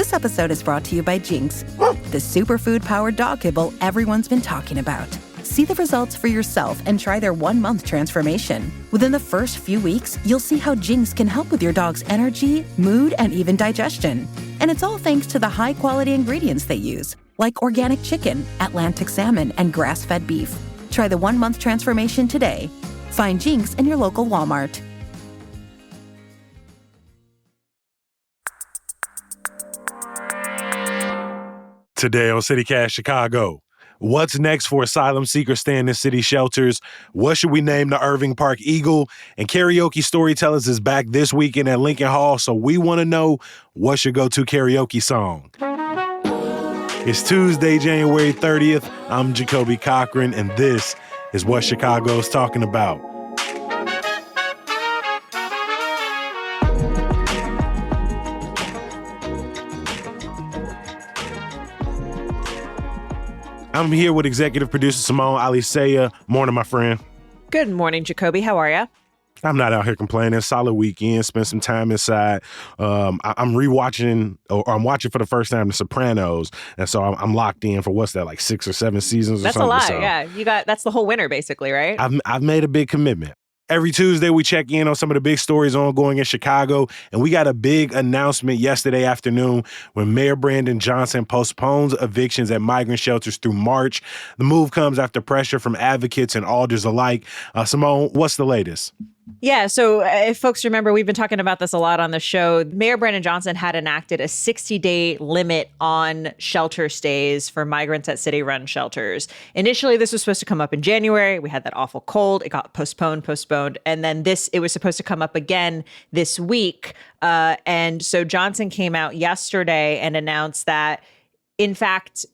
This episode is brought to you by Jinx, the superfood-powered dog kibble everyone's been talking about. See the results for yourself and try their 1-month transformation. Within the first few weeks, you'll see how Jinx can help with your dog's energy, mood, and even digestion. And it's all thanks to the high-quality ingredients they use, like organic chicken, Atlantic salmon, and grass-fed beef. Try the 1-month transformation today. Find Jinx in your local Walmart. Today on CityCast Chicago, what's next for asylum seekers staying in city shelters? What should we name the Irving Park Eagle? And Karaoke Storytellers is back this weekend at Lincoln Hall, so we want to know what's your go-to karaoke song. It's Tuesday, January 30th. I'm Jacoby Cochran, and this is what Chicago's talking about. I'm here with executive producer Simone Alisea. Morning, my friend. Good morning, Jacoby. How are you? I'm not out here complaining. Solid weekend. Spent some time inside. I'm rewatching, or I'm watching for the first time, The Sopranos, and so I'm locked in for what's that, like 6 or 7 seasons? That's or something. That's a lot. So Yeah, that's the whole winter, basically, right? I've made a big commitment. Every Tuesday, we check in on some of the big stories ongoing in Chicago, and we got a big announcement yesterday afternoon when Mayor Brandon Johnson postpones evictions at migrant shelters through March. The move comes after pressure from advocates and alders alike. Simone, what's the latest? Yeah, so if folks remember, we've been talking about this a lot on the show. Mayor Brandon Johnson had enacted a 60-day lit on shelter stays for migrants at city-run shelters. Initially, this was supposed to come up in January. We had that awful cold. It got postponed. And then it was supposed to come up again this week. And so Johnson came out yesterday and announced that, in fact,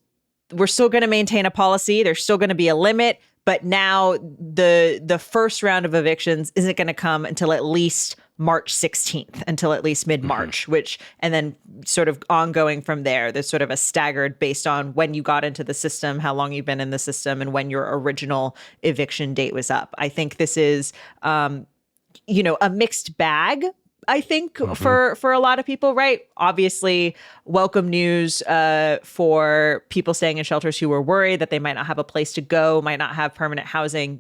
we're still going to maintain a policy. There's still going to be a limit. But now the first round of evictions isn't going to come until at least March 16th, until at least mid-March, and then sort of ongoing from there. There's sort of a staggered based on when you got into the system, how long you've been in the system, and when your original eviction date was up. I think this is, a mixed bag, I think, for a lot of people, right? Obviously, welcome news for people staying in shelters who were worried that they might not have a place to go, might not have permanent housing,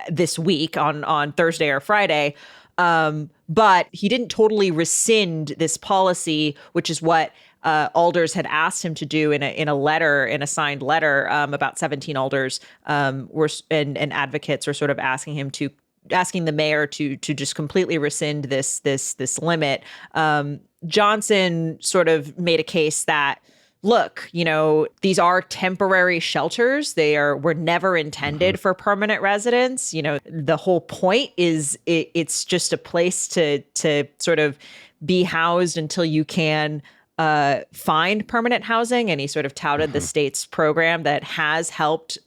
this week on Thursday or Friday. But he didn't totally rescind this policy, which is what alders had asked him to do in a signed letter. About 17 alders and advocates were sort of asking the mayor to just completely rescind this limit. Johnson sort of made a case that, look, these are temporary shelters. Were never intended for permanent residents. The whole point is it's just a place to sort of be housed until you can find permanent housing. And he sort of touted the state's program that has helped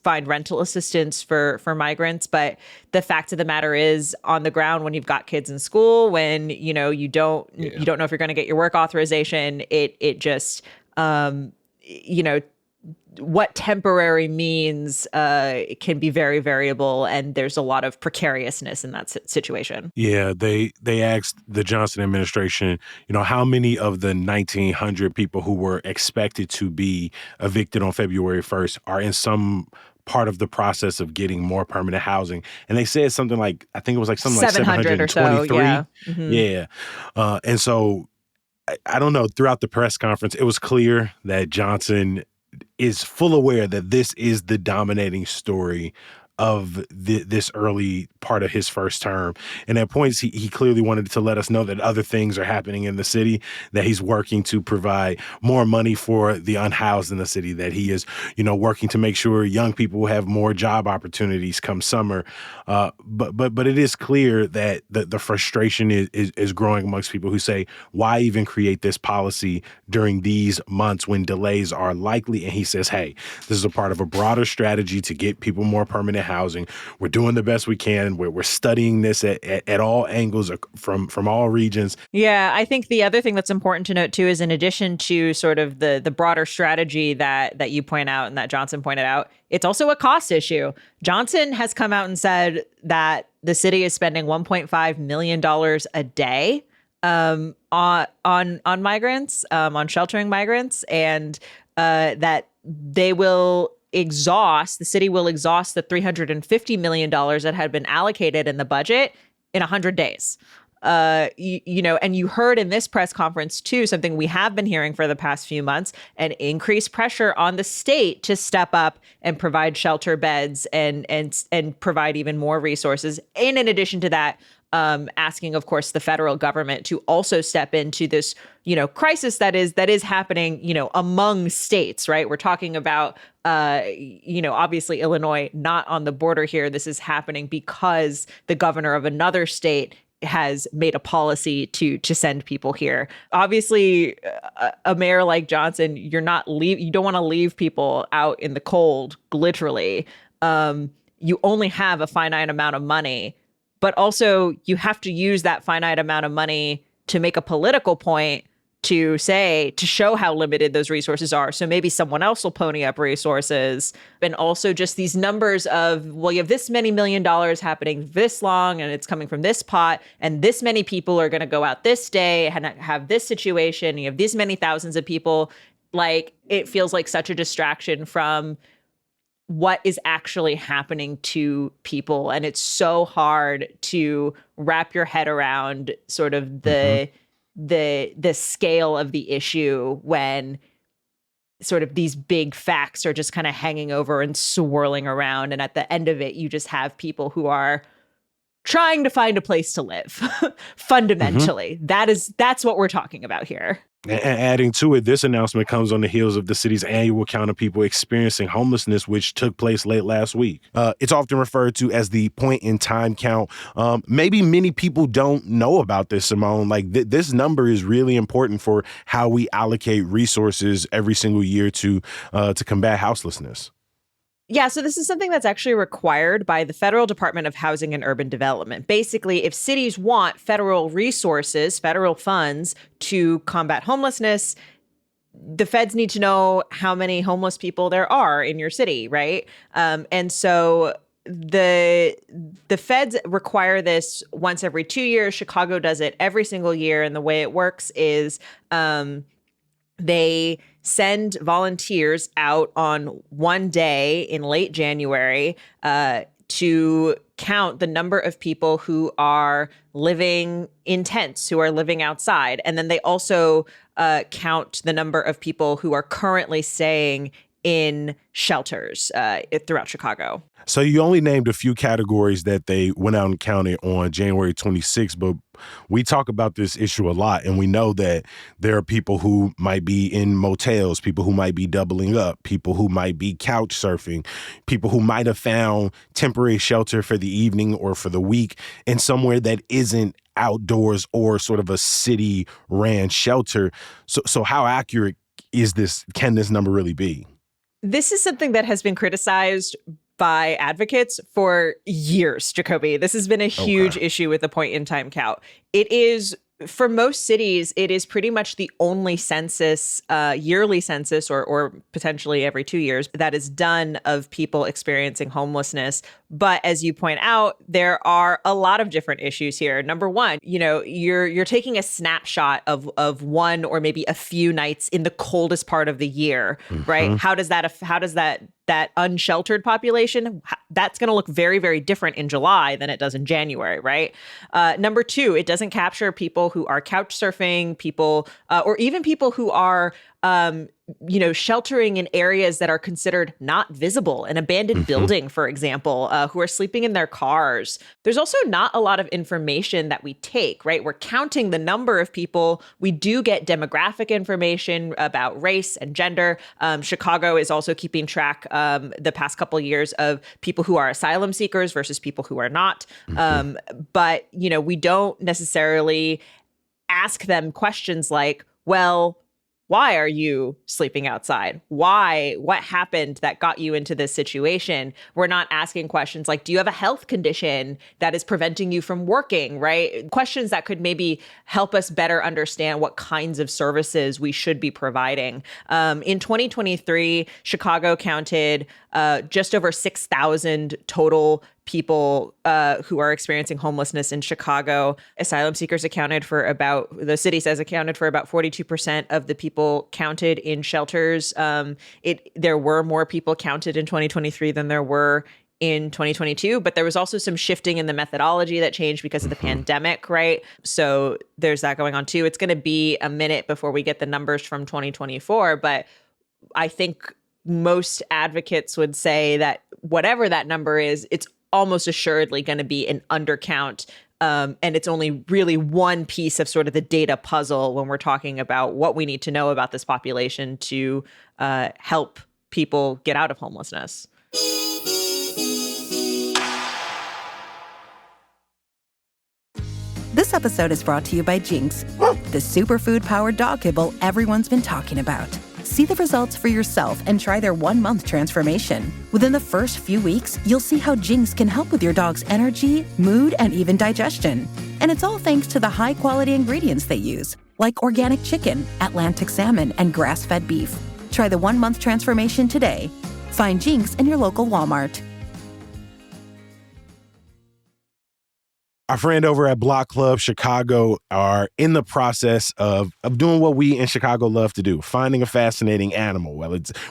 find rental assistance for migrants. But the fact of the matter is, on the ground, when you've got kids in school, when you don't know if you're going to get your work authorization, it just what temporary means it can be very variable, and there's a lot of precariousness in that situation. Yeah, they asked the Johnson administration, how many of the 1,900 people who were expected to be evicted on February 1st are in some part of the process of getting more permanent housing. And they said something like, I think it was like something like 723. Or so, yeah. Mm-hmm. Yeah. And so, I don't know, throughout the press conference, it was clear that Johnson is full aware that this is the dominating story of this early part of his first term. And at points, he clearly wanted to let us know that other things are happening in the city, that he's working to provide more money for the unhoused in the city, that he is, working to make sure young people have more job opportunities come summer. But it is clear that the frustration is growing amongst people who say, why even create this policy during these months when delays are likely? And he says, hey, this is a part of a broader strategy to get people more permanent housing. We're doing the best we can. We're studying this at all angles from all regions. Yeah, I think the other thing that's important to note, too, is in addition to sort of the broader strategy that you point out and that Johnson pointed out, it's also a cost issue. Johnson has come out and said that the city is spending $1.5 million a day on migrants, on sheltering migrants, and that the city will exhaust the $350 million that had been allocated in the budget in 100 days. And you heard in this press conference too, something we have been hearing for the past few months, an increased pressure on the state to step up and provide shelter beds and provide even more resources. And in addition to that, asking, of course, the federal government to also step into this, crisis that is happening, among states, right? We're talking about, obviously Illinois not on the border here. This is happening because the governor of another state has made a policy to send people here. Obviously, a mayor like Johnson, you don't want to leave people out in the cold, literally. You only have a finite amount of money, but also you have to use that finite amount of money to make a political point, to show how limited those resources are. So maybe someone else will pony up resources. And also just these numbers of, well, you have this many $1 million happening this long, and it's coming from this pot, and this many people are going to go out this day and have this situation. You have these many thousands of people. Like, it feels like such a distraction from what is actually happening to people. And it's so hard to wrap your head around sort of the scale of the issue when sort of these big facts are just kind of hanging over and swirling around. And at the end of it, you just have people who are trying to find a place to live. Fundamentally, that's what we're talking about here. And adding to it, this announcement comes on the heels of the city's annual count of people experiencing homelessness, which took place late last week. It's often referred to as the point-in-time count. Maybe many people don't know about this, Simone. Like, this number is really important for how we allocate resources every single year to combat houselessness. Yeah, so this is something that's actually required by the Federal Department of Housing and Urban Development. Basically, if cities want federal resources, federal funds to combat homelessness, the feds need to know how many homeless people there are in your city, right? And so the feds require this once every 2 years. Chicago does it every single year. And the way it works is they send volunteers out on one day in late January to count the number of people who are living in tents, who are living outside. And then they also count the number of people who are currently staying in shelters throughout Chicago. So you only named a few categories that they went out and counted on January 26th, but we talk about this issue a lot, and we know that there are people who might be in motels, people who might be doubling up, people who might be couch surfing, people who might have found temporary shelter for the evening or for the week in somewhere that isn't outdoors or sort of a city-ran shelter. So how accurate is this? Can this number really be? This is something that has been criticized by advocates for years, Jacoby. This has been a huge issue with the point-in-time count. It is, for most cities, it is pretty much the only census, yearly census, or potentially every 2 years, that is done of people experiencing homelessness. But as you point out, there are a lot of different issues here. Number one, you're taking a snapshot of one or maybe a few nights in the coldest part of the year, right? How does that unsheltered population, that's going to look very, very different in July than it does in January, right? Number two, it doesn't capture people who are couch surfing, people, or even people who are, sheltering in areas that are considered not visible, an abandoned building, for example, who are sleeping in their cars. There's also not a lot of information that we take, right? We're counting the number of people. We do get demographic information about race and gender. Chicago is also keeping track the past couple of years of people who are asylum seekers versus people who are not. But, we don't necessarily ask them questions like, well, why are you sleeping outside? Why? What happened that got you into this situation? We're not asking questions like, do you have a health condition that is preventing you from working, right? Questions that could maybe help us better understand what kinds of services we should be providing. In 2023, Chicago counted just over 6,000 total people who are experiencing homelessness in Chicago. Asylum seekers the city says accounted for about 42% of the people counted in shelters. There were more people counted in 2023 than there were in 2022, but there was also some shifting in the methodology that changed because of the pandemic, right? So there's that going on too. It's going to be a minute before we get the numbers from 2024, but I think most advocates would say that whatever that number is, it's almost assuredly going to be an undercount. And it's only really one piece of sort of the data puzzle when we're talking about what we need to know about this population to help people get out of homelessness. This episode is brought to you by Jinx, the superfood-powered dog kibble everyone's been talking about. See the results for yourself and try their 1-month transformation. Within the first few weeks, you'll see how Jinx can help with your dog's energy, mood, and even digestion. And it's all thanks to the high-quality ingredients they use, like organic chicken, Atlantic salmon, and grass-fed beef. Try the 1-month transformation today. Find Jinx in your local Walmart. Our friend over at Block Club Chicago are in the process of doing what we in Chicago love to do, finding a fascinating animal,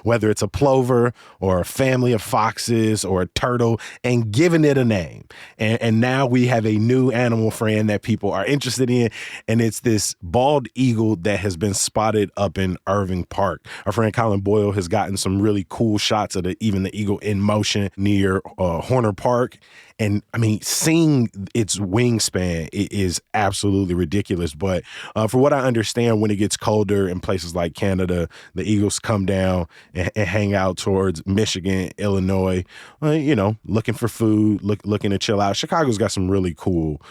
whether it's a plover or a family of foxes or a turtle, and giving it a name. And now we have a new animal friend that people are interested in, and it's this bald eagle that has been spotted up in Irving Park. Our friend Colin Boyle has gotten some really cool shots of even the eagle in motion near Horner Park. And I mean, seeing its wingspan is absolutely ridiculous. But for what I understand, when it gets colder in places like Canada, the eagles come down and hang out towards Michigan, Illinois, looking for food, looking to chill out. Chicago's got some really cool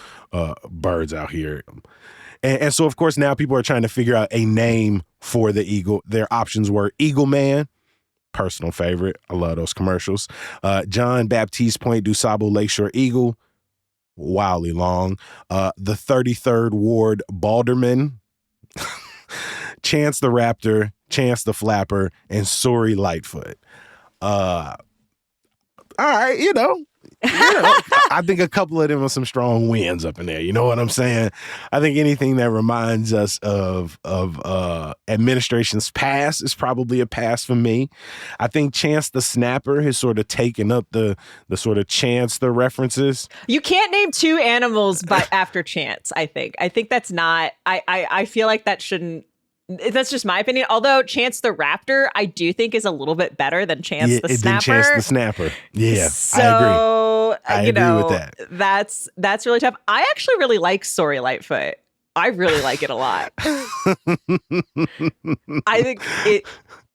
birds out here. And so, of course, now people are trying to figure out a name for the eagle. Their options were Eagle Man. Personal favorite. I love those commercials. John Baptiste Point du Sable Lakeshore Eagle. Wildly long. The 33rd Ward Balderman. Chance the Raptor. Chance the Flapper. And Sorry Lightfoot. All right, I think a couple of them are some strong wins up in there. You know what I'm saying? I think anything that reminds us of administration's past is probably a pass for me. I think Chance the Snapper has sort of taken up the sort of Chance the references. You can't name two animals after Chance, I think. I think that's not, I feel like that shouldn't. That's just my opinion. Although Chance the Raptor, I do think is a little bit better than Chance the Snapper. Chance the Snapper. Yeah, so, I agree with that. That's really tough. I actually really like Sorry Lightfoot. I really like it a lot. I think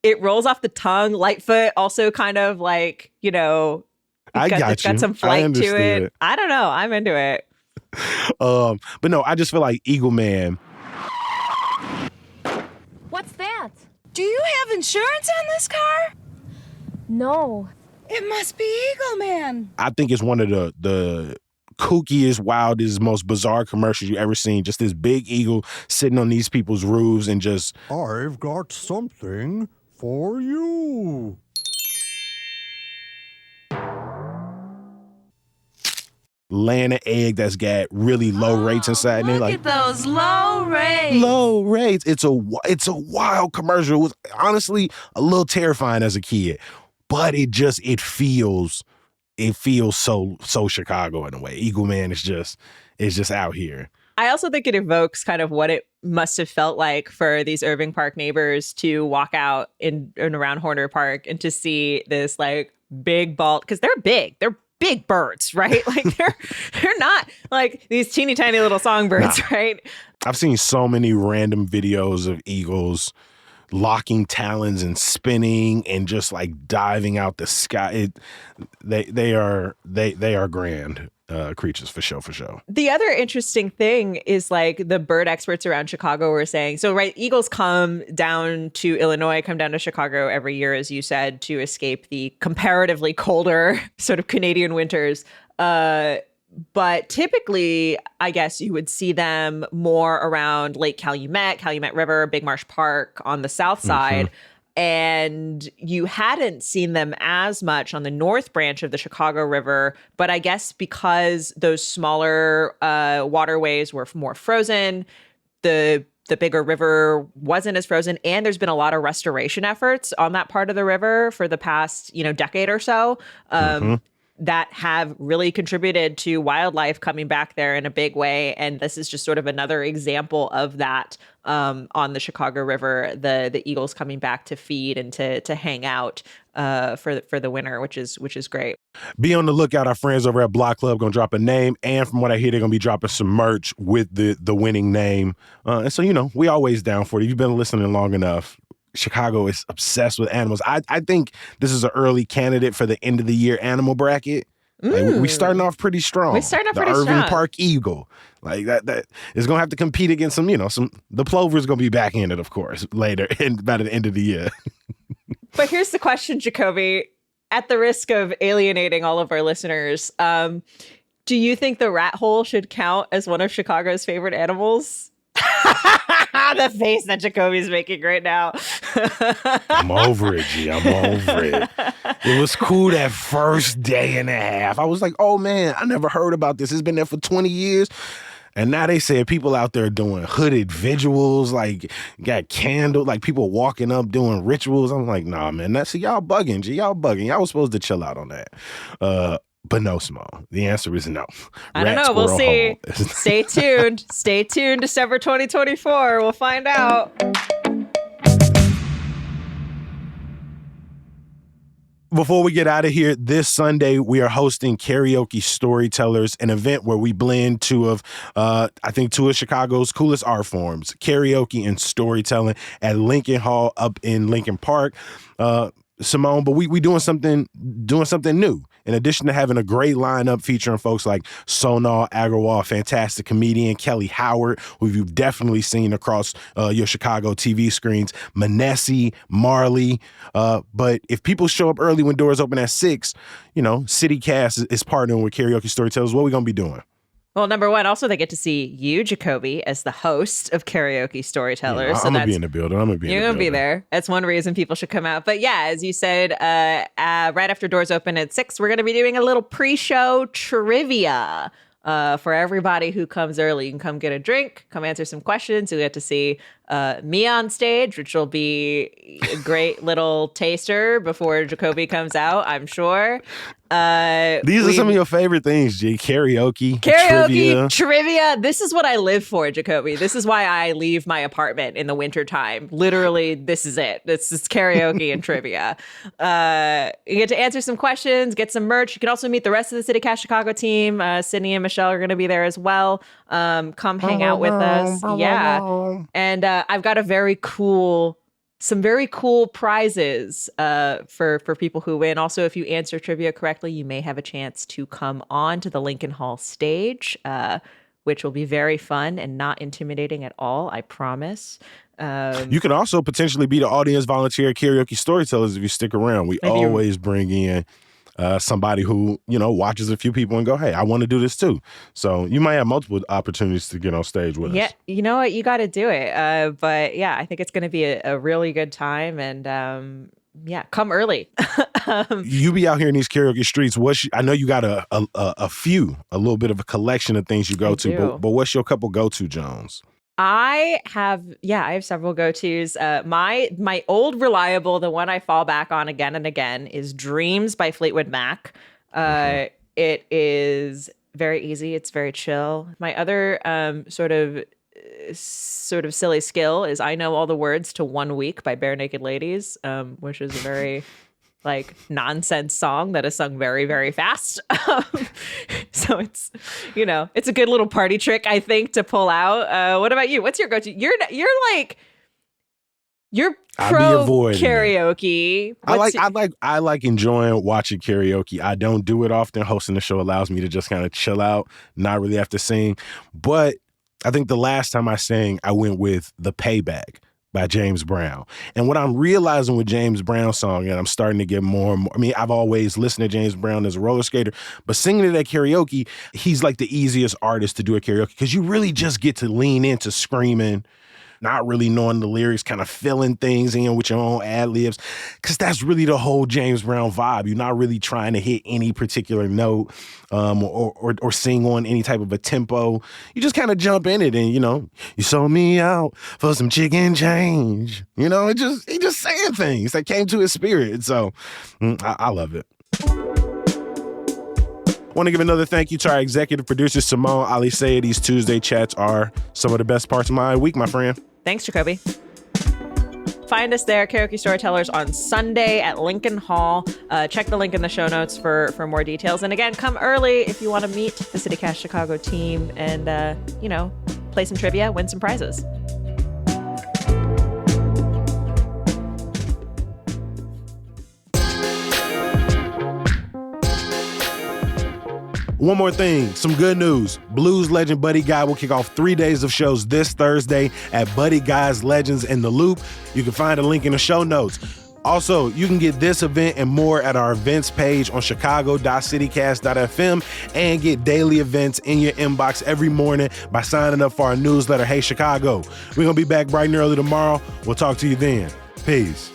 it rolls off the tongue. Lightfoot also kind of like, it's got some flight to it. I don't know. I'm into it. But no, I just feel like Eagle Man. What's that? Do you have insurance on this car? No. It must be Eagle Man. I think it's one of the kookiest, wildest, most bizarre commercials you ever seen. Just this big eagle sitting on these people's roofs and just... I've got something for you. Laying an egg that's got really low rates inside. Look at those low rates. Low rates. It's a wild commercial. It was honestly a little terrifying as a kid, but it feels so Chicago in a way. Eagle Man is just out here. I also think it evokes kind of what it must have felt like for these Irving Park neighbors to walk out in and around Horner Park and to see this like big bald, because they're big birds, right? Like they're not like these teeny tiny little songbirds, right? I've seen so many random videos of eagles locking talons and spinning and just like diving out the sky. They are grand creatures for sure. The other interesting thing is like the bird experts around Chicago were saying, so right, eagles come down to Illinois, come down to Chicago every year, as you said, to escape the comparatively colder sort of Canadian winters. But typically, I guess you would see them more around Lake Calumet River, Big Marsh Park on the south side. and you hadn't seen them as much on the north branch of the Chicago River. But I guess because those smaller waterways were more frozen, the bigger river wasn't as frozen, and there's been a lot of restoration efforts on that part of the river for the past, decade or so. That have really contributed to wildlife coming back there in a big way. And this is just sort of another example of that on the Chicago River, the eagles coming back to feed and to hang out for the winter, which is great. Be on the lookout. Our friends over at Block Club going to drop a name. And from what I hear, they're going to be dropping some merch with the winning name. And so, we always down for it. If you've been listening long enough, Chicago is obsessed with animals. I think this is an early candidate for the end of the year animal bracket. Like, we starting off pretty strong. We starting off the pretty Irving strong. Park Eagle. Like that is going to have to compete against the Plover's going to be back in it, of course, later by the end of the year. But here's the question, Jacoby, at the risk of alienating all of our listeners. Do you think the rat hole should count as one of Chicago's favorite animals? The face that Jacoby's making right now. I'm over it, G. I'm over it. It was cool that first day and a half. I was like, oh, man, I never heard about this. It's been there for 20 years. And now they say people out there doing hooded vigils, like got candle, like people walking up doing rituals. I'm like, nah, man, y'all bugging, G. Y'all bugging. Y'all was supposed to chill out on that. But no, Small. The answer is no. I don't know. We'll see. Stay tuned. Stay tuned. December 2024. We'll find out. Before we get out of here, this Sunday, we are hosting Karaoke Storytellers, an event where we blend two of Chicago's coolest art forms, karaoke and storytelling, at Lincoln Hall up in Lincoln Park. Simone, but we doing something new. In addition to having a great lineup featuring folks like Sonal Agrawal, fantastic comedian, Kelly Howard, who you've definitely seen across your Chicago TV screens, Manessi, Marley. But if people show up early when doors open at 6, City Cast is partnering with Karaoke Storytellers. What are we going to be doing? Well, number one, also they get to see you, Jacoby, as the host of Karaoke Storytellers. I'm going to be in the building. You're going to be there. That's one reason people should come out. But yeah, as you said, right after doors open at 6, we're going to be doing a little pre-show trivia for everybody who comes early. You can come get a drink, come answer some questions. You'll get to see me on stage, which will be a great little taster before Jacoby comes out, I'm sure. These are some of your favorite things, G. Karaoke, trivia. This is what I live for, Jacoby. This is why I leave my apartment in the wintertime. Literally, this is it. This is karaoke and trivia. You get to answer some questions, get some merch. You can also meet the rest of the City Cast Chicago team. Sydney and Michelle are going to be there as well. Come hang out with us. Yeah. And I've got some very cool prizes for people who win. Also, if you answer trivia correctly, you may have a chance to come on to the Lincoln Hall stage, which will be very fun and not intimidating at all, I promise. You can also potentially be the audience volunteer at Karaoke Storytellers if you stick around. We always bring in somebody who, watches a few people and go, hey, I want to do this too. So you might have multiple opportunities to get on stage with us. Yeah, you know what? You got to do it. But yeah, I think it's going to be a really good time. And come early. You be out here in these karaoke streets. I know you got a little bit of a collection of things you go to, but what's your couple go-to, Jones? I have several go-tos. My old reliable, the one I fall back on again and again, is Dreams by Fleetwood Mac. It is very easy. It's very chill. My other sort of silly skill is I Know All the Words to One Week by Bare Naked Ladies, which is a very nonsense song that is sung very, very fast. So it's, it's a good little party trick, I think, to pull out. What about you? What's your go-to? You're pro karaoke. I like enjoying watching karaoke. I don't do it often. Hosting the show allows me to just kind of chill out, not really have to sing. But I think the last time I sang, I went with The Payback by James Brown. And what I'm realizing with James Brown's song, and I'm starting to get more and more, I've always listened to James Brown as a roller skater, but singing it at karaoke, he's like the easiest artist to do at karaoke because you really just get to lean into screaming, not really knowing the lyrics, kind of filling things in with your own ad libs, because that's really the whole James Brown vibe. You're not really trying to hit any particular note or sing on any type of a tempo. You just kind of jump in it and, you sold me out for some chicken change. He just saying things that came to his spirit. So I love it. Want to give another thank you to our executive producer, Simone Ali Sayed. These Tuesday chats are some of the best parts of my week, my friend. Thanks, Jacoby. Find us there, Karaoke Storytellers, on Sunday at Lincoln Hall. Check the link in the show notes for more details. And again, come early if you want to meet the CityCast Chicago team and, play some trivia, win some prizes. One more thing, some good news. Blues legend Buddy Guy will kick off 3 days of shows this Thursday at Buddy Guy's Legends in the Loop. You can find a link in the show notes. Also, you can get this event and more at our events page on chicago.citycast.fm and get daily events in your inbox every morning by signing up for our newsletter, Hey Chicago. We're going to be back bright and early tomorrow. We'll talk to you then. Peace.